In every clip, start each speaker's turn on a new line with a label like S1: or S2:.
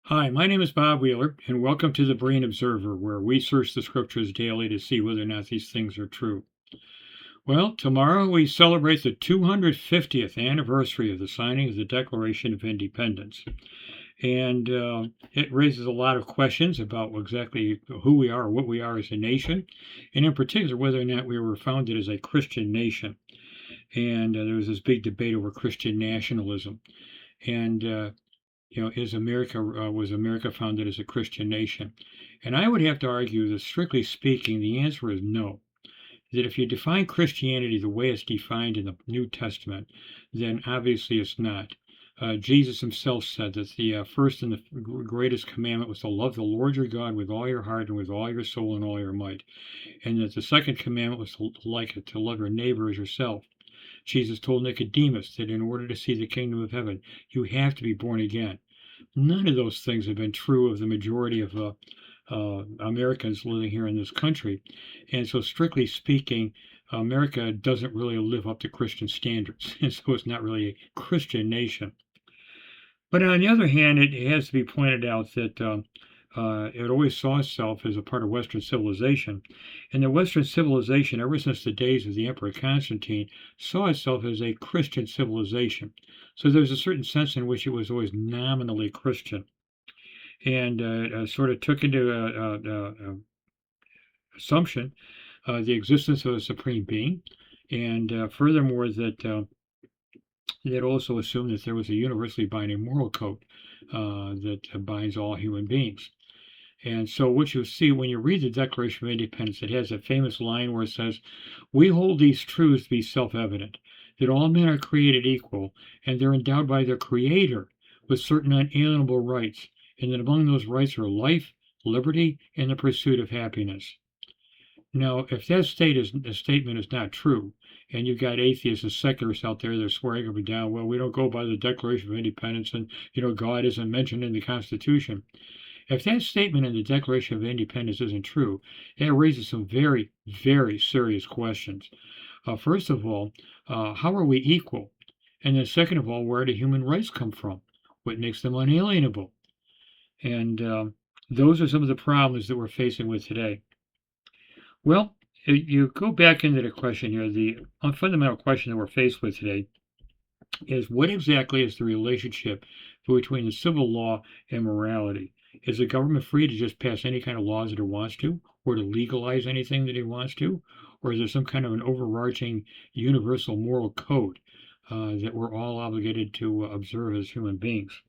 S1: Hi, my name is Bob Wheeler, and welcome to the Brain Observer, where we search the scriptures daily to see whether or not these things are true. Well, tomorrow we celebrate the 250th anniversary of the signing of the Declaration of Independence. And it raises a lot of questions about exactly who we are, what we are as a nation, and in particular, whether or not we were founded as a Christian nation. And there was this big debate over Christian nationalism. And is America was America founded as a Christian nation? And I would have to argue that, strictly speaking, the answer is no. That if you define Christianity the way it's defined in the New Testament, then obviously it's not. Jesus himself said that the first and the greatest commandment was to love the Lord your God with all your heart and with all your soul and all your might, and that the second commandment was to love your neighbor as yourself. Jesus told Nicodemus that in order to see the kingdom of heaven, you have to be born again. None of those things have been true of the majority of Americans living here in this country. And so, strictly speaking, America doesn't really live up to Christian standards. And so, it's not really a Christian nation. But on the other hand, it has to be pointed out that it always saw itself as a part of Western civilization. And the Western civilization, ever since the days of the Emperor Constantine, saw itself as a Christian civilization. So there's a certain sense in which it was always nominally Christian, and sort of took into assumption the existence of a supreme being, and furthermore that it also assumed that there was a universally binding moral code that binds all human beings. And so, what you see when you read the Declaration of Independence, it has a famous line where it says, "We hold these truths to be self evident, that all men are created equal, and they're endowed by their Creator with certain unalienable rights, and that among those rights are life, liberty, and the pursuit of happiness." Now, if that statement is not true, and you've got atheists and secularists out there that are swearing up and down, well, we don't go by the Declaration of Independence, and God isn't mentioned in the Constitution. If that statement in the Declaration of Independence isn't true, it raises some very, very serious questions. First of all, how are we equal? And then, second of all, where do human rights come from? What makes them unalienable? And those are some of the problems that we're facing with today. Well, you go back into the question here. The fundamental question that we're faced with today is, what exactly is the relationship between the civil law and morality? Is the government free to just pass any kind of laws that it wants to, or to legalize anything that it wants to? Or is there some kind of an overarching universal moral code that we're all obligated to observe as human beings?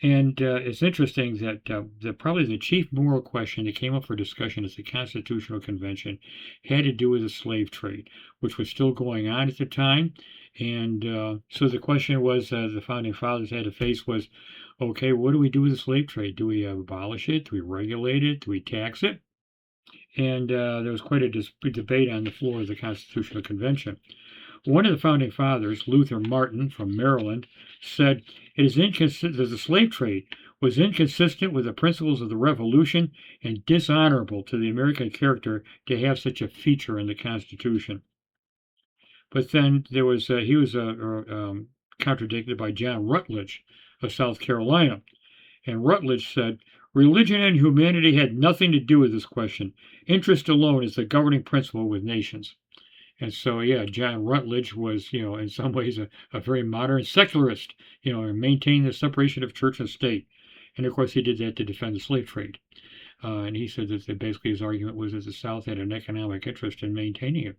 S1: And it's interesting that probably the chief moral question that came up for discussion at the Constitutional Convention had to do with the slave trade, which was still going on at the time. And so the question was, the founding fathers had to face was, okay, what do we do with the slave trade? Do we abolish it? Do we regulate it? Do we tax it? And there was quite a debate on the floor of the Constitutional Convention. One of the founding fathers, Luther Martin from Maryland, said it is inconsistent that the slave trade was inconsistent with the principles of the Revolution and dishonorable to the American character to have such a feature in the Constitution. But then there was he was contradicted by John Rutledge of South Carolina, and Rutledge said, "Religion and humanity had nothing to do with this question. Interest alone is the governing principle with nations." And so, yeah, John Rutledge was, in some ways a very modern secularist, and maintaining the separation of church and state. And of course, he did that to defend the slave trade. And he said that basically his argument was that the South had an economic interest in maintaining it.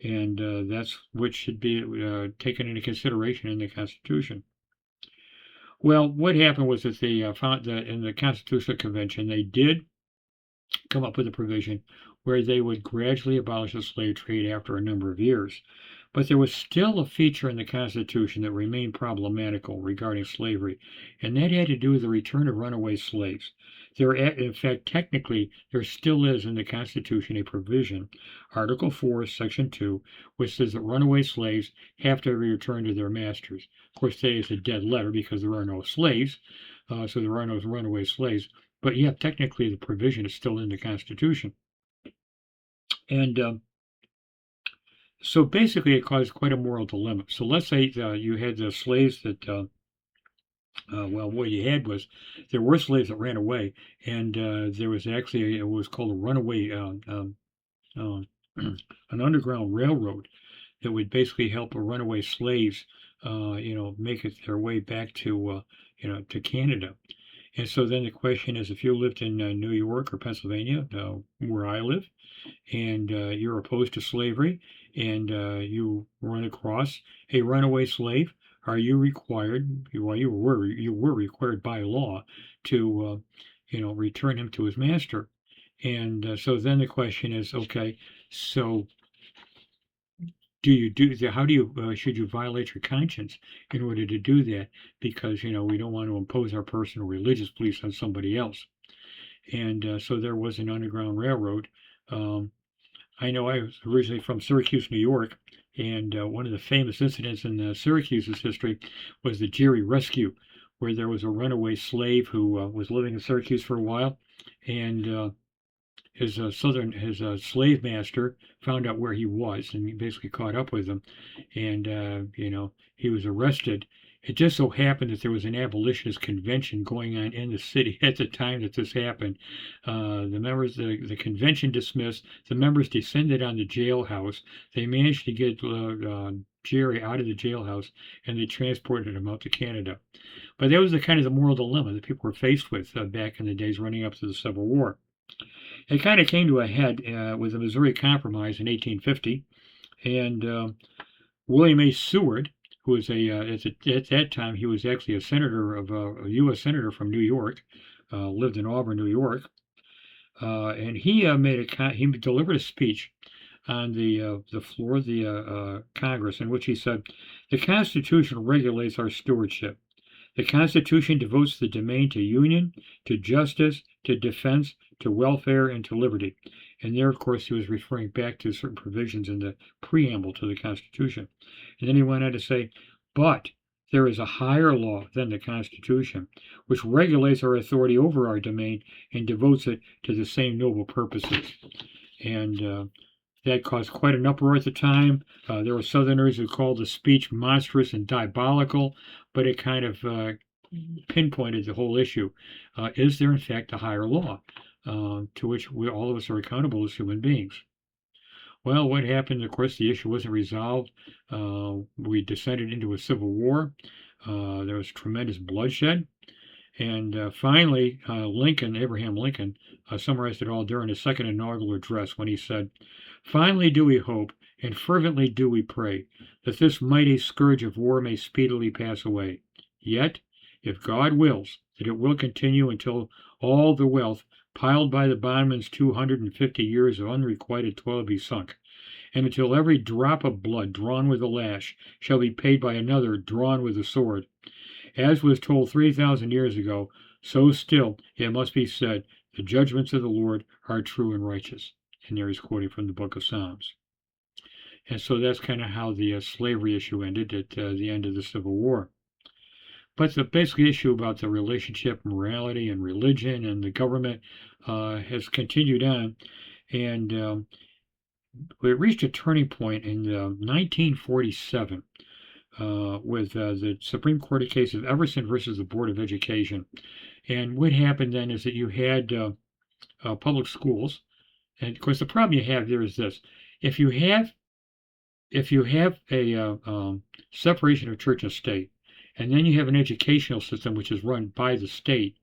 S1: And that's what should be taken into consideration in the Constitution. Well, what happened was that they found that in the Constitutional Convention, they did come up with a provision where they would gradually abolish the slave trade after a number of years. But there was still a feature in the Constitution that remained problematical regarding slavery, and that had to do with the return of runaway slaves. In fact, technically, there still is in the Constitution a provision, Article 4, Section 2, which says that runaway slaves have to be returned to their masters. Of course, today it's a dead letter because there are no slaves, so there are no runaway slaves. But yeah, technically the provision is still in the Constitution. And so basically it caused quite a moral dilemma. So let's say you had the slaves that Well, what you had was there were slaves that ran away, and there was actually it was called a runaway um, an underground railroad that would basically help runaway slaves, make it their way back to to Canada. And so then the question is, if you lived in New York or Pennsylvania, where I live, and you're opposed to slavery, and you run across a runaway slave, are you required? Well, you were required by law to return him to his master. And so then the question is, okay, so do you do that? How do you should you violate your conscience in order to do that? Because we don't want to impose our personal religious beliefs on somebody else. And so there was an underground railroad. Um, I know I was originally from Syracuse, New York, and one of the famous incidents in Syracuse's history was the Gerry Rescue, where there was a runaway slave who was living in Syracuse for a while, and his slave master found out where he was, and he basically caught up with him, and he was arrested. It just so happened that there was an abolitionist convention going on in the city at the time that this happened. The convention dismissed. The members descended on the jailhouse. They managed to get Gerry out of the jailhouse, and they transported him out to Canada. But that was the kind of the moral dilemma that people were faced with back in the days running up to the Civil War. It kind of came to a head with the Missouri Compromise in 1850, and William A. Seward, who was at that time he was actually a senator of a U.S. senator from New York, lived in Auburn, New York, and he he delivered a speech on the floor of the Congress in which he said, "The Constitution regulates our stewardship. The Constitution devotes the domain to union, to justice, to defense, to welfare, and to liberty." And there, of course, he was referring back to certain provisions in the preamble to the Constitution. And then he went on to say, "But there is a higher law than the Constitution, which regulates our authority over our domain and devotes it to the same noble purposes." And that caused quite an uproar at the time. There were Southerners who called the speech monstrous and diabolical, but it kind of pinpointed the whole issue. Is there, in fact, a higher law to which all of us are accountable as human beings? Well, what happened? Of course, the issue wasn't resolved. We descended into a civil war. There was tremendous bloodshed. And finally, Abraham Lincoln, summarized it all during his second inaugural address when he said, "Finally do we hope, and fervently do we pray, that this mighty scourge of war may speedily pass away. Yet, if God wills that it will continue until all the wealth piled by the bondman's 250 years of unrequited toil be sunk, and until every drop of blood drawn with a lash shall be paid by another drawn with a sword, as was told 3,000 years ago, so still it must be said, the judgments of the Lord are true and righteous." And there he's quoting from the book of Psalms. And so that's kind of how the slavery issue ended at the end of the Civil War. But the basic issue about the relationship, morality, and religion and the government has continued on. And we reached a turning point in 1947 with the Supreme Court case of Everson versus the Board of Education. And what happened then is that you had public schools, and of course the problem you have there is this: if you have a separation of church and state, and then you have an educational system which is run by the state,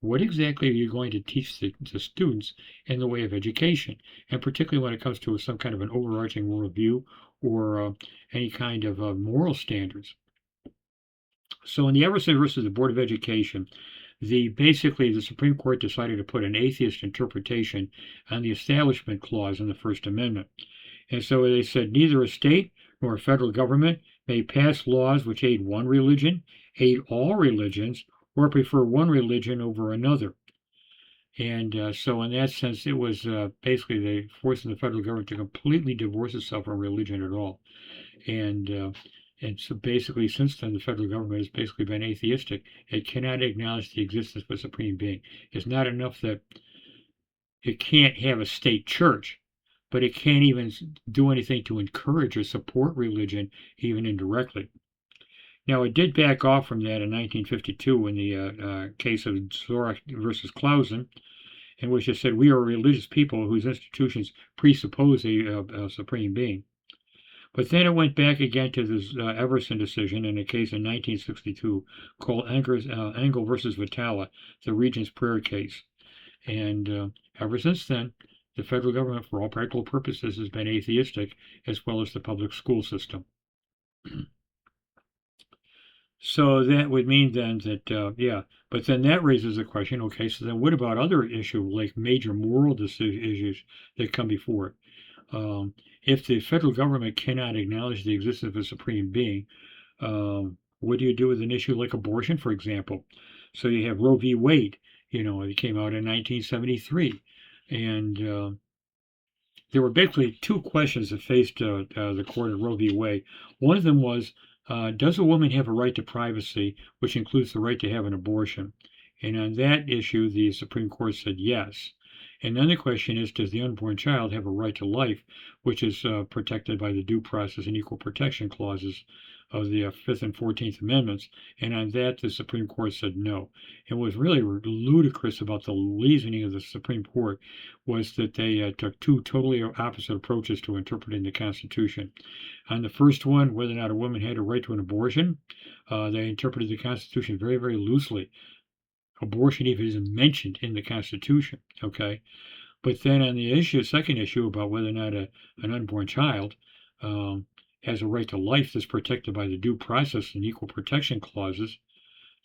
S1: what exactly are you going to teach the students in the way of education? And particularly when it comes to some kind of an overarching worldview or any kind of moral standards. So in the Everson versus the Board of Education, basically the Supreme Court decided to put an atheist interpretation on the Establishment Clause in the First Amendment. And so they said neither a state nor a federal government may pass laws which aid one religion, aid all religions, or prefer one religion over another. And so in that sense, it was basically they forcing the federal government to completely divorce itself from religion at all. And so basically, since then, the federal government has basically been atheistic. It cannot acknowledge the existence of a supreme being. It's not enough that it can't have a state church, but it can't even do anything to encourage or support religion, even indirectly. Now, it did back off from that in 1952 in the case of Zorach versus Clausen, in which it said, "We are a religious people whose institutions presuppose a supreme being." But then it went back again to this Everson decision in a case in 1962 called Engel versus Vitale, the Regent's Prayer case. And ever since then, the federal government, for all practical purposes, has been atheistic, as well as the public school system. So that would mean then that, yeah, but then that raises the question, okay, so then what about other issues like major moral issues that come before it? If the federal government cannot acknowledge the existence of a supreme being, what do you do with an issue like abortion, for example? So you have Roe v. Wade, it came out in 1973, and there were basically two questions that faced the court of Roe v. Wade. One of them was, does a woman have a right to privacy, which includes the right to have an abortion? And on that issue, the Supreme Court said yes. And then the question is, does the unborn child have a right to life, which is protected by the Due Process and Equal Protection Clauses of the Fifth and 14th Amendments? And on that, the Supreme Court said no. And what was really ludicrous about the reasoning of the Supreme Court was that they took two totally opposite approaches to interpreting the Constitution. On the first one, whether or not a woman had a right to an abortion, they interpreted the Constitution very, very loosely. Abortion even isn't mentioned in the Constitution, okay? But then on the second issue about whether or not an unborn child has a right to life that's protected by the Due Process and Equal Protection Clauses,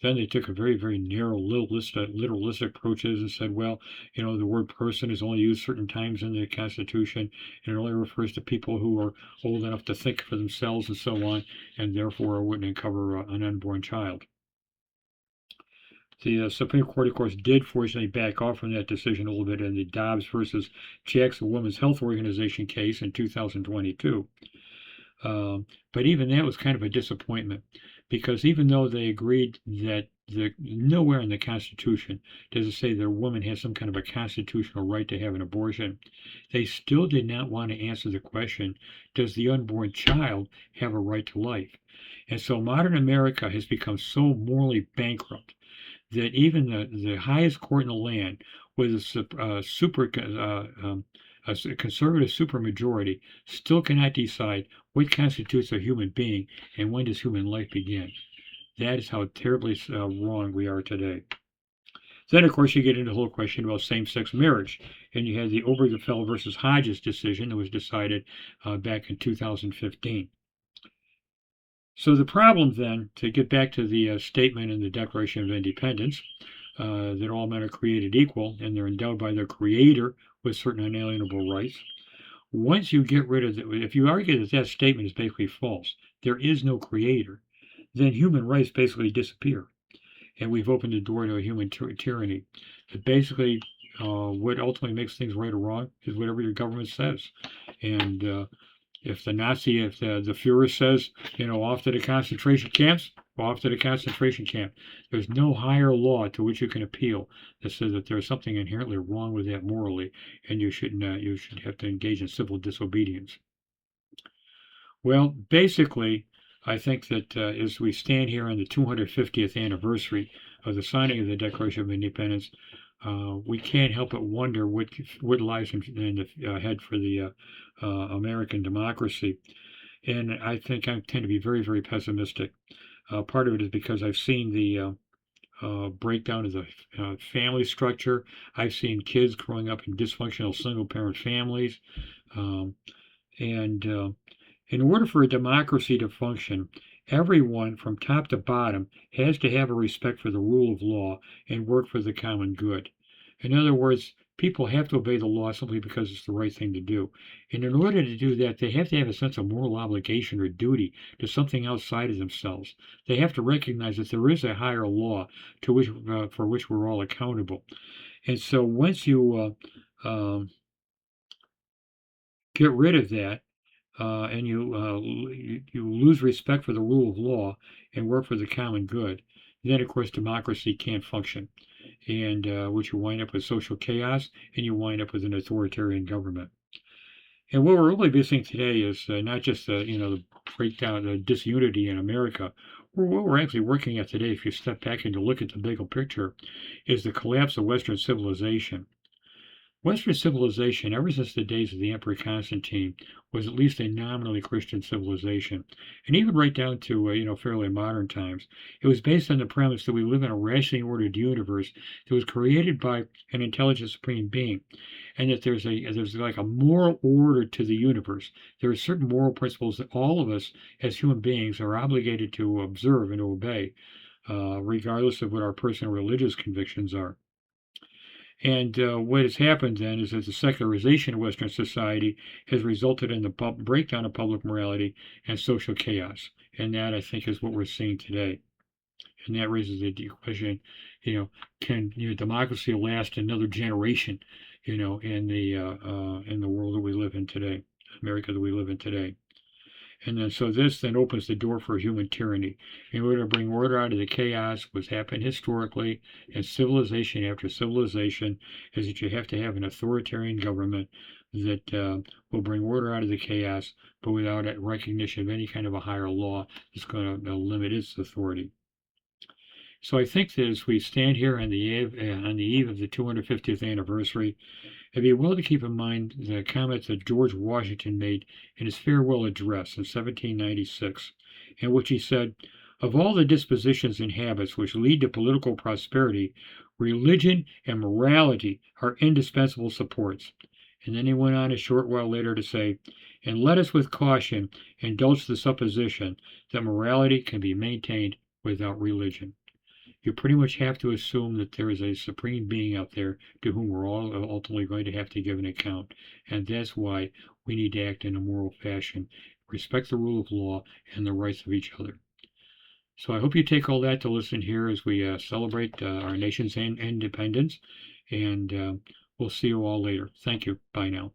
S1: then they took a very, very narrow, literalistic approaches and said, well, the word person is only used certain times in the Constitution, and it only refers to people who are old enough to think for themselves and so on, and therefore it wouldn't cover an unborn child. The Supreme Court, of course, did fortunately back off from that decision a little bit in the Dobbs versus Jackson Women's Health Organization case in 2022. But even that was kind of a disappointment, because even though they agreed that nowhere in the Constitution does it say that a woman has some kind of a constitutional right to have an abortion, they still did not want to answer the question, does the unborn child have a right to life? And so modern America has become so morally bankrupt that even the highest court in the land, with a conservative supermajority, still cannot decide what constitutes a human being and when does human life begin. That is how terribly wrong we are today. Then, of course, you get into the whole question about same-sex marriage, and you had the Obergefell versus Hodges decision that was decided back in 2015. So the problem then, to get back to the statement in the Declaration of Independence, that all men are created equal and they're endowed by their creator with certain unalienable rights. Once you get rid of if you argue that that statement is basically false, there is no creator, then human rights basically disappear. And we've opened the door to a human tyranny. That basically, what ultimately makes things right or wrong is whatever your government says. And if the Fuhrer says, off to the concentration camps, off to the concentration camp. There's no higher law to which you can appeal that says that there's something inherently wrong with that morally, and you should have to engage in civil disobedience. Well, basically, I think that as we stand here on the 250th anniversary of the signing of the Declaration of Independence, we can't help but wonder what lies in the ahead for the American democracy. And I think I tend to be very, very pessimistic. Part of it is because I've seen the breakdown of the family structure. I've seen kids growing up in dysfunctional single-parent families. And in order for a democracy to function, everyone from top to bottom has to have a respect for the rule of law and work for the common good. In other words, people have to obey the law simply because it's the right thing to do. And in order to do that, they have to have a sense of moral obligation or duty to something outside of themselves. They have to recognize that there is a higher law for which we're all accountable. And so once you get rid of that, and you lose respect for the rule of law and work for the common good, then of course democracy can't function, and which you wind up with social chaos, and you wind up with an authoritarian government. And what we're really missing today is not just the breakdown, the disunity in America. what we're actually working at today, if you step back and you look at the bigger picture, is the collapse of Western civilization. Western civilization, ever since the days of the Emperor Constantine, was at least a nominally Christian civilization, and even right down to fairly modern times. It was based on the premise that we live in a rationally ordered universe that was created by an intelligent supreme being, and that there's like a moral order to the universe. There are certain moral principles that all of us as human beings are obligated to observe and obey, regardless of what our personal religious convictions are. And what has happened then is that the secularization of Western society has resulted in the breakdown of public morality and social chaos. And that, I think, is what we're seeing today. And that raises the question, can democracy last another generation, in the world that we live in today, America that we live in today? And then so this then opens the door for human tyranny. In order to bring order out of the chaos, what's happened historically in civilization after civilization is that you have to have an authoritarian government that will bring order out of the chaos, but without a recognition of any kind of a higher law that's going to limit its authority. So I think that as we stand here on the eve of the 250th anniversary, it'd be well to keep in mind the comments that George Washington made in his farewell address in 1796, in which he said, "Of all the dispositions and habits which lead to political prosperity, religion and morality are indispensable supports." And then he went on a short while later to say, "And let us with caution indulge the supposition that morality can be maintained without religion." You pretty much have to assume that there is a supreme being out there to whom we're all ultimately going to have to give an account. And that's why we need to act in a moral fashion, respect the rule of law and the rights of each other. So I hope you take all that to listen here as we celebrate our nation's independence. And we'll see you all later. Thank you. Bye now.